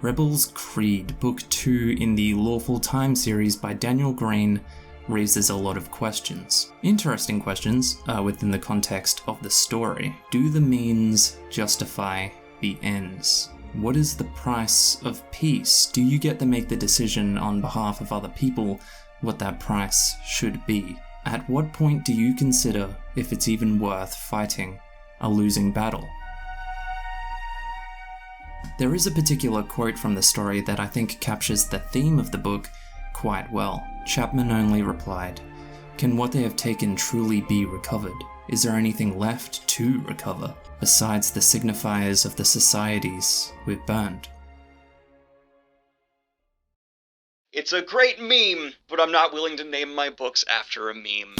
Rebel's Creed, Book 2 in the Lawful Times series by Daniel Greene, raises a lot of questions. Interesting questions within the context of the story. Do the means justify the ends? What is the price of peace? Do you get to make the decision on behalf of other people what that price should be? At what point do you consider if it's even worth fighting a losing battle? There is a particular quote from the story that I think captures the theme of the book quite well. Chapman only replied, "Can what they have taken truly be recovered? Is there anything left to recover, besides the signifiers of the societies we've burned?" It's a great meme, but I'm not willing to name my books after a meme.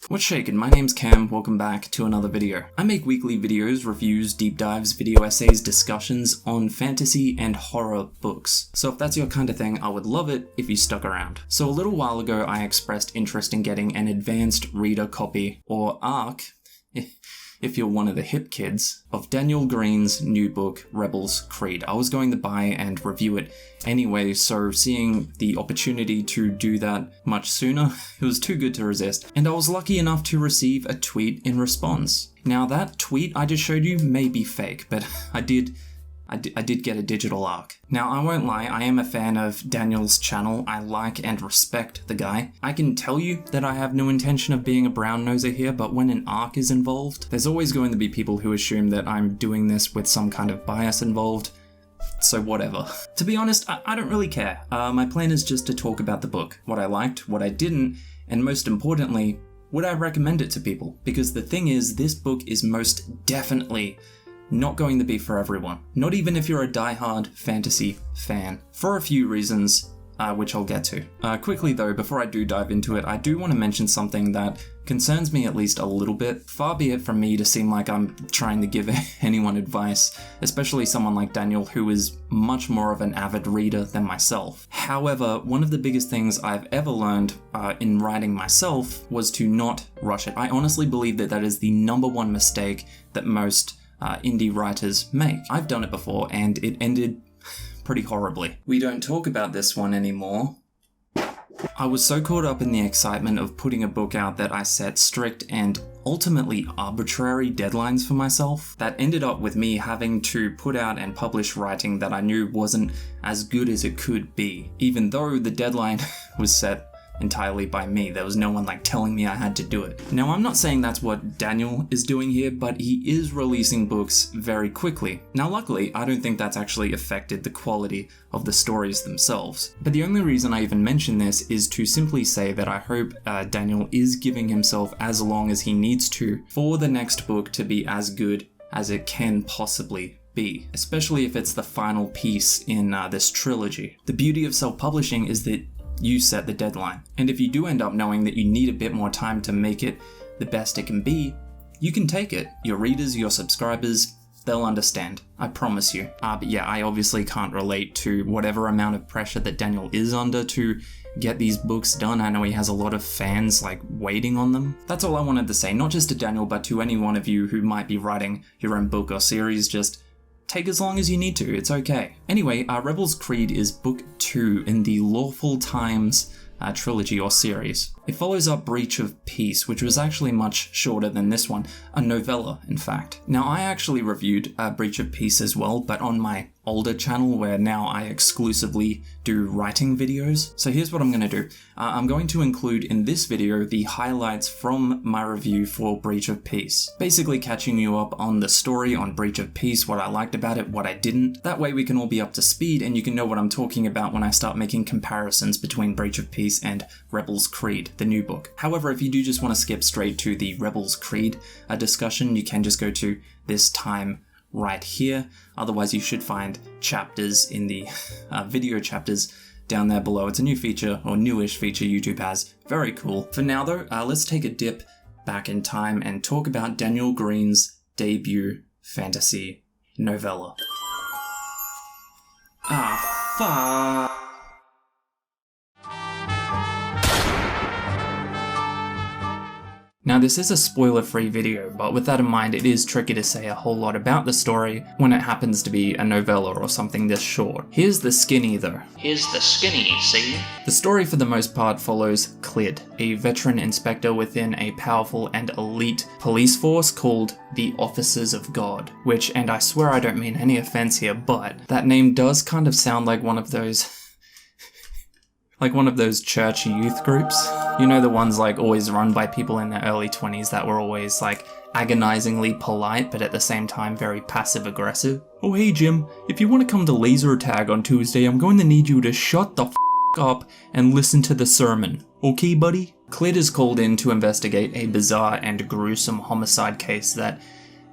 What's shaking? My name's Cam, welcome back to another video. I make weekly videos, reviews, deep dives, video essays, discussions on fantasy and horror books. So if that's your kind of thing, I would love it if you stuck around. So a little while ago, I expressed interest in getting an advanced reader copy, or ARC, if you're one of the hip kids, of Daniel Greene's new book, Rebel's Creed. I was going to buy and review it anyway, so seeing the opportunity to do that much sooner, it was too good to resist. And I was lucky enough to receive a tweet in response. Now that tweet I just showed you may be fake, but I did get a digital ARC. Now, I won't lie, I am a fan of Daniel's channel. I like and respect the guy. I can tell you that I have no intention of being a brown noser here, but when an ARC is involved, there's always going to be people who assume that I'm doing this with some kind of bias involved. So whatever. To be honest, I don't really care. My plan is just to talk about the book, what I liked, what I didn't, and most importantly, would I recommend it to people? Because the thing is, this book is most definitely not going to be for everyone. Not even if you're a die-hard fantasy fan. For a few reasons, which I'll get to. Quickly though, before I do dive into it, I do want to mention something that concerns me at least a little bit. Far be it from me to seem like I'm trying to give anyone advice, especially someone like Daniel who is much more of an avid reader than myself. However, one of the biggest things I've ever learned in writing myself was to not rush it. I honestly believe that that is the number one mistake that most indie writers make. I've done it before and it ended pretty horribly. We don't talk about this one anymore. I was so caught up in the excitement of putting a book out that I set strict and ultimately arbitrary deadlines for myself that ended up with me having to put out and publish writing that I knew wasn't as good as it could be, even though the deadline was set entirely by me. There was no one telling me I had to do it. Now, I'm not saying that's what Daniel is doing here, but he is releasing books very quickly. Now, luckily, I don't think that's actually affected the quality of the stories themselves. But the only reason I even mention this is to simply say that I hope Daniel is giving himself as long as he needs to for the next book to be as good as it can possibly be, especially if it's the final piece in this trilogy. The beauty of self-publishing is that you set the deadline. And if you do end up knowing that you need a bit more time to make it the best it can be, you can take it. Your readers, your subscribers, they'll understand. I promise you. But yeah, I obviously can't relate to whatever amount of pressure that Daniel is under to get these books done. I know he has a lot of fans waiting on them. That's all I wanted to say, not just to Daniel, but to any one of you who might be writing your own book or series. Just take as long as you need to, it's okay. Anyway, Rebel's Creed is book 2 in the Lawful Times trilogy or series. It follows up Breach of Peace, which was actually much shorter than this one, a novella in fact. Now, I actually reviewed Breach of Peace as well, but on my older channel where now I exclusively do writing videos. So here's what I'm going to do. I'm going to include in this video the highlights from my review for Breach of Peace. Basically catching you up on the story on Breach of Peace, what I liked about it, what I didn't. That way we can all be up to speed and you can know what I'm talking about when I start making comparisons between Breach of Peace and Rebel's Creed, the new book. However, if you do just want to skip straight to the Rebel's Creed discussion, you can just go to this time right here. Otherwise, you should find chapters in the video chapters down there below. It's a new feature, or newish feature YouTube has. Very cool. For now though, let's take a dip back in time and talk about Daniel Greene's debut fantasy novella. Fuck. Now this is a spoiler-free video, but with that in mind it is tricky to say a whole lot about the story when it happens to be a novella or something this short. Here's the skinny though. Here's the skinny, see? The story for the most part follows Clid, a veteran inspector within a powerful and elite police force called the Officers of God, which, and I swear I don't mean any offense here, but that name does kind of sound like one of those like one of those church youth groups. You know, the ones like always run by people in their early 20s that were always like agonizingly polite but at the same time very passive aggressive. Oh hey Jim, if you want to come to laser tag on Tuesday, I'm going to need you to shut the f*** up and listen to the sermon. Okay buddy? Clid is called in to investigate a bizarre and gruesome homicide case that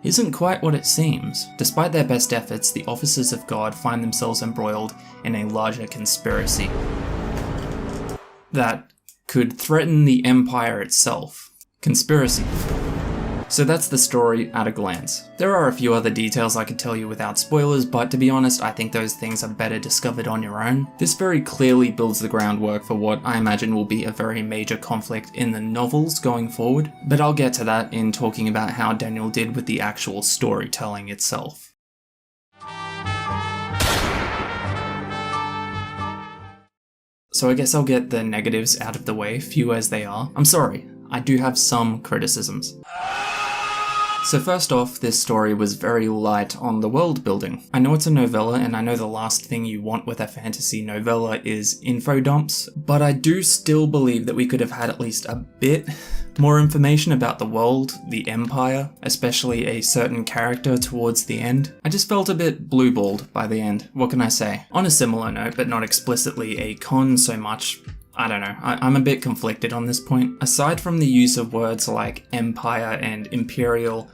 isn't quite what it seems. Despite their best efforts, the Officers of God find themselves embroiled in a larger conspiracy that could threaten the Empire itself. Conspiracy. So that's the story at a glance. There are a few other details I could tell you without spoilers, but to be honest, I think those things are better discovered on your own. This very clearly builds the groundwork for what I imagine will be a very major conflict in the novels going forward, but I'll get to that in talking about how Daniel did with the actual storytelling itself. So I guess I'll get the negatives out of the way, few as they are. I'm sorry, I do have some criticisms. So first off, this story was very light on the world building. I know it's a novella, and I know the last thing you want with a fantasy novella is info dumps, but I do still believe that we could have had at least a bit more information about the world, the Empire, especially a certain character towards the end. I just felt a bit blue-balled by the end, what can I say? On a similar note, but not explicitly a con so much, I don't know, I'm a bit conflicted on this point. Aside from the use of words like Empire and Imperial,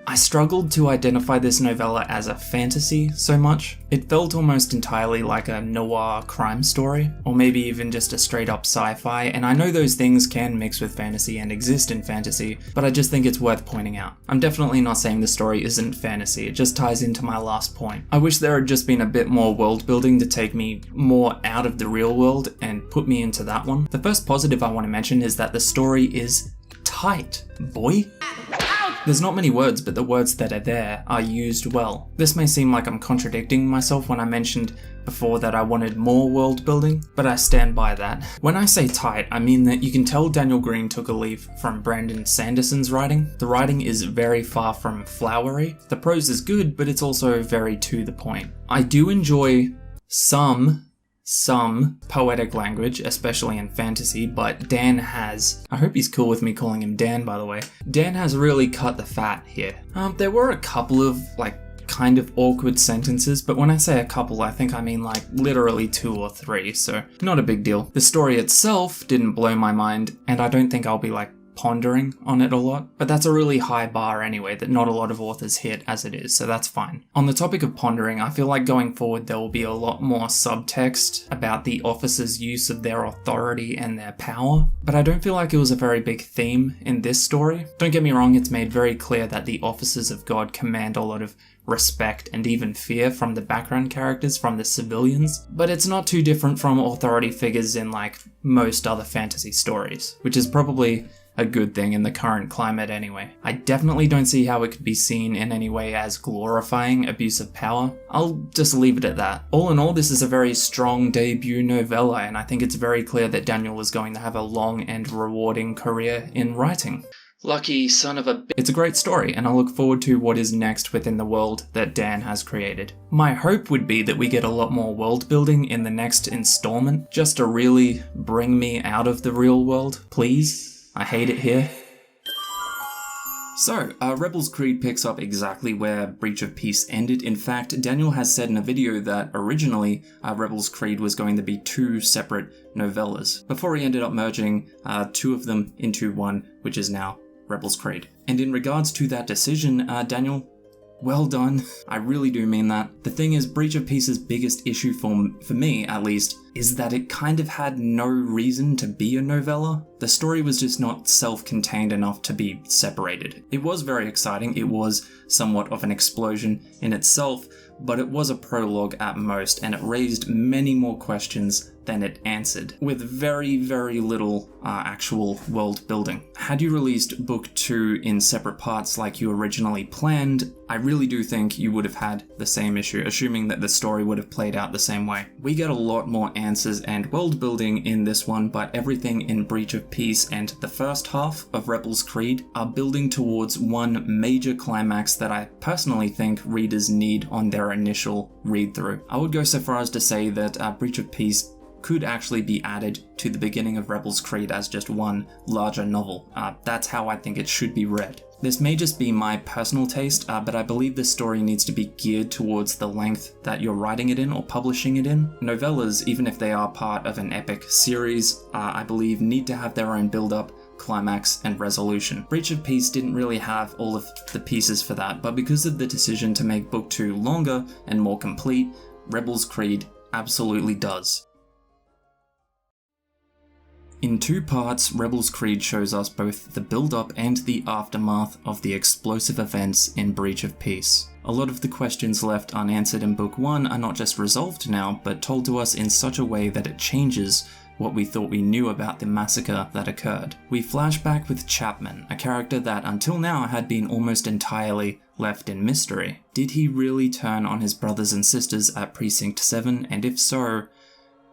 I struggled to identify this novella as a fantasy so much. It felt almost entirely like a noir crime story, or maybe even just a straight up sci-fi, and I know those things can mix with fantasy and exist in fantasy, but I just think it's worth pointing out. I'm definitely not saying the story isn't fantasy, it just ties into my last point. I wish there had just been a bit more world building to take me more out of the real world and put me into that one. The first positive I want to mention is that the story is tight, boy. There's not many words, but the words that are there are used well. This may seem like I'm contradicting myself when I mentioned before that I wanted more world building, but I stand by that. When I say tight, I mean that you can tell Daniel Greene took a leaf from Brandon Sanderson's writing. The writing is very far from flowery. The prose is good, but it's also very to the point. I do enjoy some poetic language, especially in fantasy, but Dan has, I hope he's cool with me calling him Dan by the way, Dan has really cut the fat here. There were a couple of kind of awkward sentences, but when I say a couple, I think I mean literally 2 or 3, so not a big deal. The story itself didn't blow my mind, and I don't think I'll be pondering on it a lot, but that's a really high bar anyway that not a lot of authors hit as it is, so that's fine. On the topic of pondering, I feel like going forward there will be a lot more subtext about the officers' use of their authority and their power, but I don't feel like it was a very big theme in this story. Don't get me wrong, it's made very clear that the Officers of God command a lot of respect and even fear from the background characters, from the civilians, but it's not too different from authority figures in most other fantasy stories, which is probably a good thing in the current climate anyway. I definitely don't see how it could be seen in any way as glorifying abuse of power. I'll just leave it at that. All in all, this is a very strong debut novella, and I think it's very clear that Daniel is going to have a long and rewarding career in writing. Lucky son of a bitch. It's a great story, and I look forward to what is next within the world that Dan has created. My hope would be that we get a lot more world building in the next installment, just to really bring me out of the real world, please. I hate it here. So, Rebels Creed picks up exactly where Breach of Peace ended. In fact, Daniel has said in a video that originally Rebels Creed was going to be 2 separate novellas, before he ended up merging 2 of them into one, which is now Rebels Creed. And in regards to that decision, Daniel, well done. I really do mean that. The thing is, Breach of Peace's biggest issue for me, at least, is that it kind of had no reason to be a novella. The story was just not self-contained enough to be separated. It was very exciting, it was somewhat of an explosion in itself, but it was a prologue at most, and it raised many more questions than it answered, with very, very little actual world building. Had you released book 2 in separate parts like you originally planned, I really do think you would have had the same issue, assuming that the story would have played out the same way. We get a lot more answers and world building in this one, but everything in Breach of Peace and the first half of Rebels Creed are building towards one major climax that I personally think readers need on their initial read-through. I would go so far as to say that Breach of Peace could actually be added to the beginning of Rebels Creed as just one larger novel. That's how I think it should be read. This may just be my personal taste, but I believe this story needs to be geared towards the length that you're writing it in or publishing it in. Novellas, even if they are part of an epic series, I believe need to have their own build-up, climax, and resolution. Breach of Peace didn't really have all of the pieces for that, but because of the decision to make book 2 longer and more complete, Rebels Creed absolutely does. In 2 parts, Rebels Creed shows us both the build-up and the aftermath of the explosive events in Breach of Peace. A lot of the questions left unanswered in Book 1 are not just resolved now, but told to us in such a way that it changes what we thought we knew about the massacre that occurred. We flash back with Chapman, a character that until now had been almost entirely left in mystery. Did he really turn on his brothers and sisters at Precinct 7, and if so,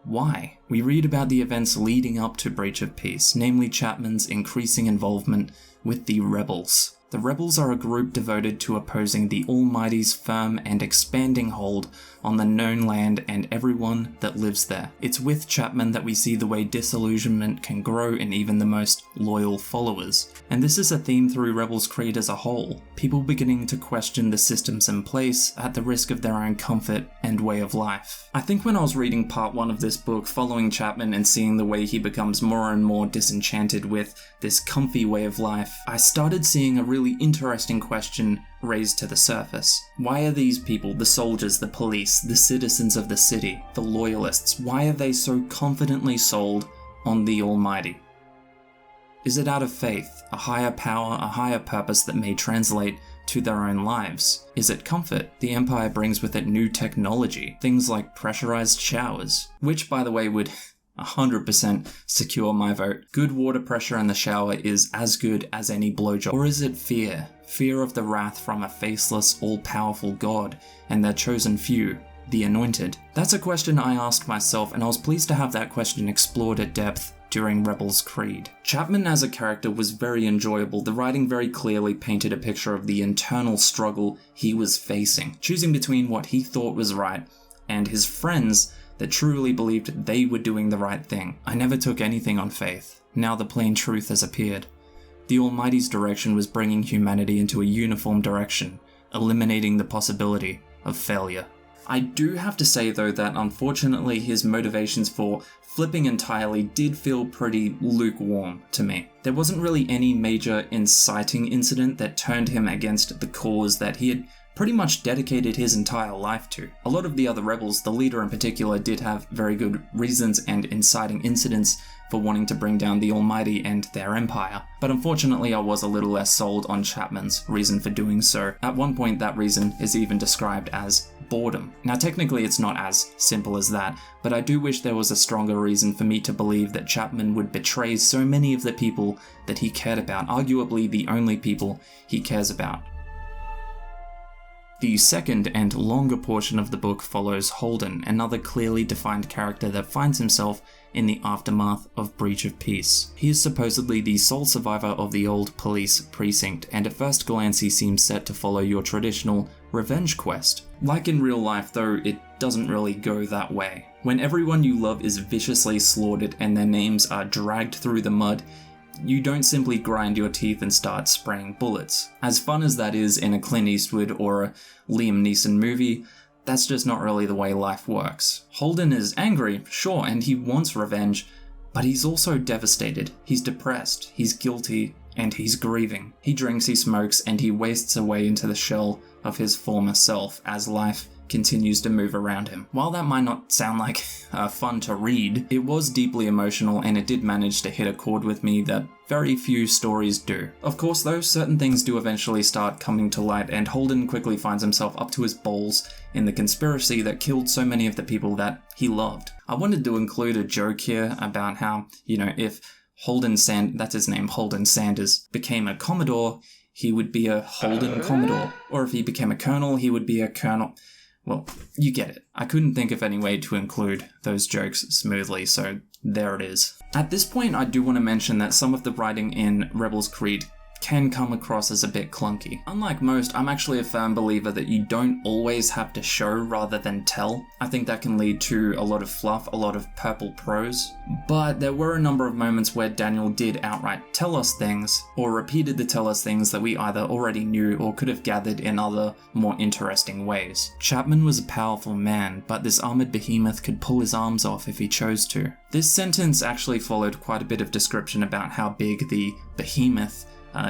why? We read about the events leading up to Breach of Peace, namely Chapman's increasing involvement with the Rebels. The Rebels are a group devoted to opposing the Almighty's firm and expanding hold on the known land and everyone that lives there. It's with Chapman that we see the way disillusionment can grow in even the most loyal followers. And this is a theme through Rebels Creed as a whole, people beginning to question the systems in place at the risk of their own comfort and way of life. I think when I was reading part 1 of this book, following Chapman and seeing the way he becomes more and more disenchanted with this comfy way of life, I started seeing a really interesting question raised to the surface. Why are these people, the soldiers, the police, the citizens of the city, the loyalists, why are they so confidently sold on the Almighty? Is it out of faith, a higher power, a higher purpose that may translate to their own lives? Is it comfort? The Empire brings with it new technology, things like pressurized showers, which by the way would 100% secure my vote. Good water pressure in the shower is as good as any blowjob. Or is it fear? Fear of the wrath from a faceless, all-powerful god and their chosen few, the anointed? That's a question I asked myself, and I was pleased to have that question explored at depth during Rebels Creed. Chapman as a character was very enjoyable. The writing very clearly painted a picture of the internal struggle he was facing, choosing between what he thought was right and his friends that truly believed they were doing the right thing. I never took anything on faith. Now the plain truth has appeared. The Almighty's direction was bringing humanity into a uniform direction, eliminating the possibility of failure. I do have to say though that unfortunately his motivations for flipping entirely did feel pretty lukewarm to me. There wasn't really any major inciting incident that turned him against the cause that he had pretty much dedicated his entire life to. A lot of the other rebels, the leader in particular, did have very good reasons and inciting incidents for wanting to bring down the Almighty and their empire, but unfortunately I was a little less sold on Chapman's reason for doing so. At one point that reason is even described as boredom. Now technically it's not as simple as that, but I do wish there was a stronger reason for me to believe that Chapman would betray so many of the people that he cared about, arguably the only people he cares about. The second and longer portion of the book follows Holden, another clearly defined character that finds himself in the aftermath of Breach of Peace. He is supposedly the sole survivor of the old police precinct, and at first glance he seems set to follow your traditional revenge quest. Like in real life though, it doesn't really go that way. When everyone you love is viciously slaughtered and their names are dragged through the mud, you don't simply grind your teeth and start spraying bullets. As fun as that is in a Clint Eastwood or a Liam Neeson movie, that's just not really the way life works. Holden is angry, sure, and he wants revenge, but he's also devastated. He's depressed, he's guilty, and he's grieving. He drinks, he smokes, and he wastes away into the shell of his former self as life continues to move around him. While that might not sound like fun to read, it was deeply emotional and it did manage to hit a chord with me that very few stories do. Of course though, certain things do eventually start coming to light, and Holden quickly finds himself up to his balls in the conspiracy that killed so many of the people that he loved. I wanted to include a joke here about how, if that's his name, Holden Sanders, became a Commodore, he would be a Holden Commodore. Or if he became a Colonel, he would be a Colonel. Well, you get it. I couldn't think of any way to include those jokes smoothly, so there it is. At this point, I do want to mention that some of the writing in Rebels Creed can come across as a bit clunky. Unlike most, I'm actually a firm believer that you don't always have to show rather than tell. I think that can lead to a lot of fluff, a lot of purple prose. But there were a number of moments where Daniel did outright tell us things, or repeated to tell us things that we either already knew or could have gathered in other, more interesting ways. Chapman was a powerful man, but this armored behemoth could pull his arms off if he chose to. This sentence actually followed quite a bit of description about how big the behemoth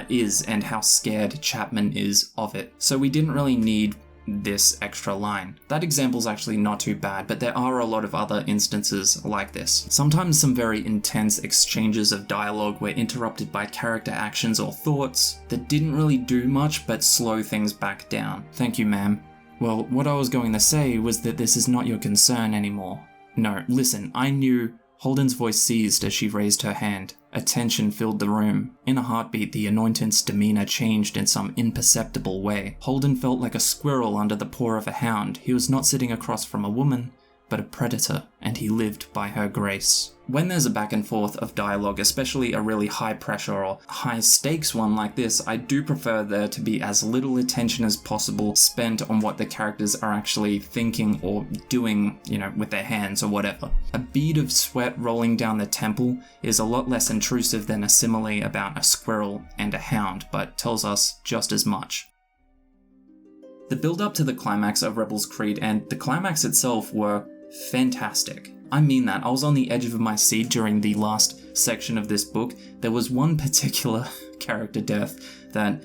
is and how scared Chapman is of it. So we didn't really need this extra line. That example's actually not too bad, but there are a lot of other instances like this. Sometimes some very intense exchanges of dialogue were interrupted by character actions or thoughts that didn't really do much but slow things back down. Thank you, ma'am. Well, what I was going to say was that this is not your concern anymore. No, listen, I knew. Holden's voice ceased as she raised her hand. A tension filled the room. In a heartbeat, the Anointed's demeanor changed in some imperceptible way. Holden felt like a squirrel under the paw of a hound. He was not sitting across from a woman, but a predator, and he lived by her grace. When there's a back and forth of dialogue, especially a really high pressure or high stakes one like this, I do prefer there to be as little attention as possible spent on what the characters are actually thinking or doing, with their hands or whatever. A bead of sweat rolling down the temple is a lot less intrusive than a simile about a squirrel and a hound, but tells us just as much. The build up to the climax of Rebels Creed and the climax itself were fantastic. I mean that. I was on the edge of my seat during the last section of this book. There was one particular character death that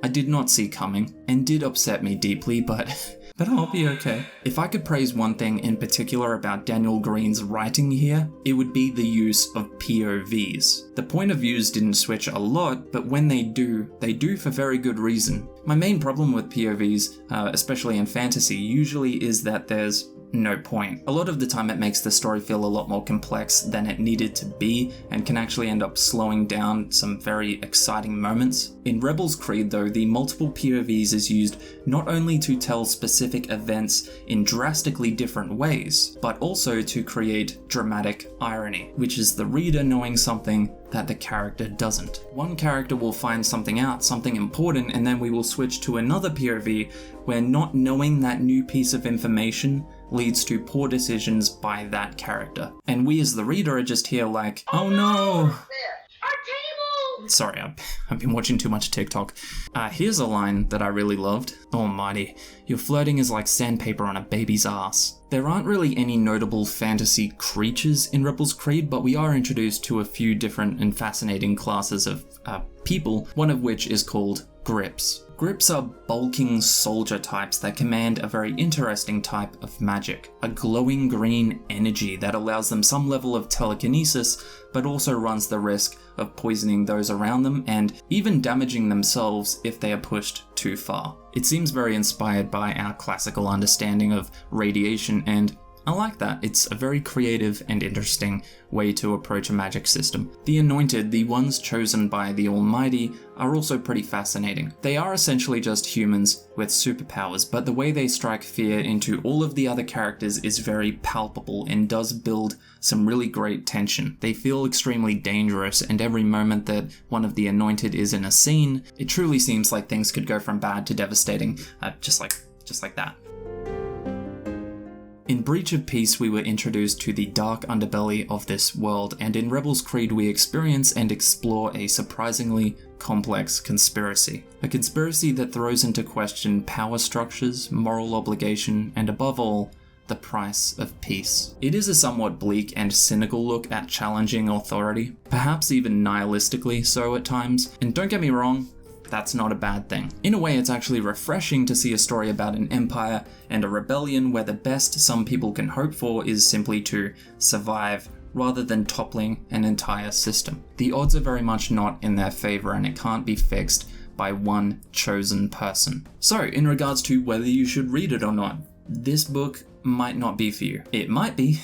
I did not see coming and did upset me deeply, but I'll be okay. If I could praise one thing in particular about Daniel Greene's writing here, it would be the use of POVs. The point of views didn't switch a lot, but when they do for very good reason. My main problem with POVs, especially in fantasy, usually is that there's no point. A lot of the time it makes the story feel a lot more complex than it needed to be and can actually end up slowing down some very exciting moments. In Rebels Creed though, the multiple POVs is used not only to tell specific events in drastically different ways, but also to create dramatic irony, which is the reader knowing something that the character doesn't. One character will find something out, something important, and then we will switch to another POV where not knowing that new piece of information leads to poor decisions by that character. And we as the reader are just here like, oh no! Sorry, I've been watching too much TikTok. Here's a line that I really loved. Almighty, your flirting is like sandpaper on a baby's ass. There aren't really any notable fantasy creatures in Rebels Creed, but we are introduced to a few different and fascinating classes of people, one of which is called Grips. Grips are bulking soldier types that command a very interesting type of magic, a glowing green energy that allows them some level of telekinesis, but also runs the risk of poisoning those around them and even damaging themselves if they are pushed too far. It seems very inspired by our classical understanding of radiation, and I like that. It's a very creative and interesting way to approach a magic system. The Anointed, the ones chosen by the Almighty, are also pretty fascinating. They are essentially just humans with superpowers, but the way they strike fear into all of the other characters is very palpable and does build some really great tension. They feel extremely dangerous, and every moment that one of the Anointed is in a scene, it truly seems like things could go from bad to devastating, just like that. In Breach of Peace, we were introduced to the dark underbelly of this world, and in Rebels Creed we experience and explore a surprisingly complex conspiracy. A conspiracy that throws into question power structures, moral obligation, and above all, the price of peace. It is a somewhat bleak and cynical look at challenging authority, perhaps even nihilistically so at times, and don't get me wrong, that's not a bad thing. In a way, it's actually refreshing to see a story about an empire and a rebellion where the best some people can hope for is simply to survive, rather than toppling an entire system. The odds are very much not in their favor, and it can't be fixed by one chosen person. So, in regards to whether you should read it or not, this book might not be for you. It might be,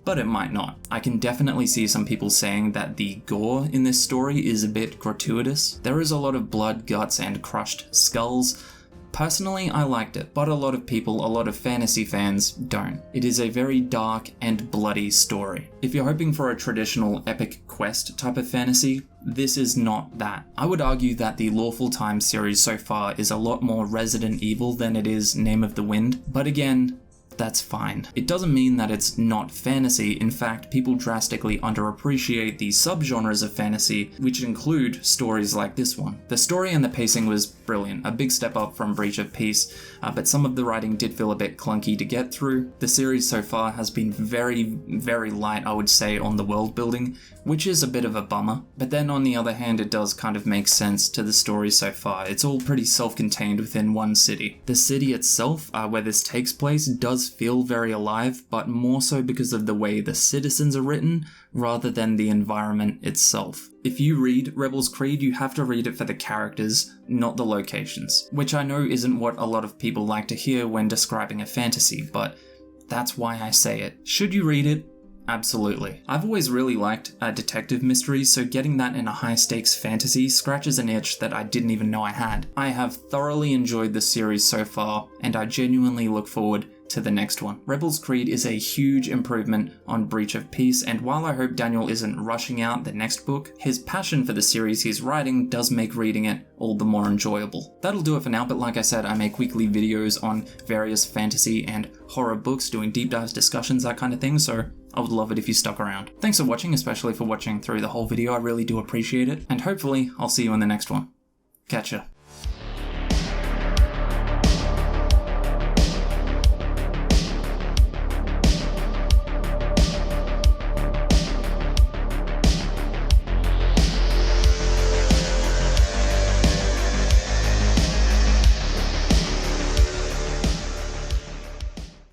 but it might not. I can definitely see some people saying that the gore in this story is a bit gratuitous. There is a lot of blood, guts, and crushed skulls. Personally, I liked it, but a lot of people, a lot of fantasy fans, don't. It is a very dark and bloody story. If you're hoping for a traditional epic quest type of fantasy, this is not that. I would argue that the Lawful Times series so far is a lot more Resident Evil than it is Name of the Wind, but again, that's fine. It doesn't mean that it's not fantasy. In fact, people drastically underappreciate the subgenres of fantasy, which include stories like this one. The story and the pacing was brilliant, a big step up from Breach of Peace, but some of the writing did feel a bit clunky to get through. The series so far has been very, very light, I would say, on the world building, which is a bit of a bummer. But then on the other hand, it does kind of make sense to the story so far. It's all pretty self-contained within one city. The city itself, where this takes place, does feel very alive, but more so because of the way the citizens are written, rather than the environment itself. If you read Rebels Creed, you have to read it for the characters, not the locations, which I know isn't what a lot of people like to hear when describing a fantasy, but that's why I say it. Should you read it? Absolutely. I've always really liked detective mysteries, so getting that in a high-stakes fantasy scratches an itch that I didn't even know I had. I have thoroughly enjoyed the series so far, and I genuinely look forward to the next one. Rebels Creed is a huge improvement on Breach of Peace, and while I hope Daniel isn't rushing out the next book, his passion for the series he's writing does make reading it all the more enjoyable. That'll do it for now, but like I said, I make weekly videos on various fantasy and horror books, doing deep dives, discussions, that kind of thing, so I would love it if you stuck around. Thanks for watching, especially for watching through the whole video, I really do appreciate it, and hopefully I'll see you in the next one. Catch ya.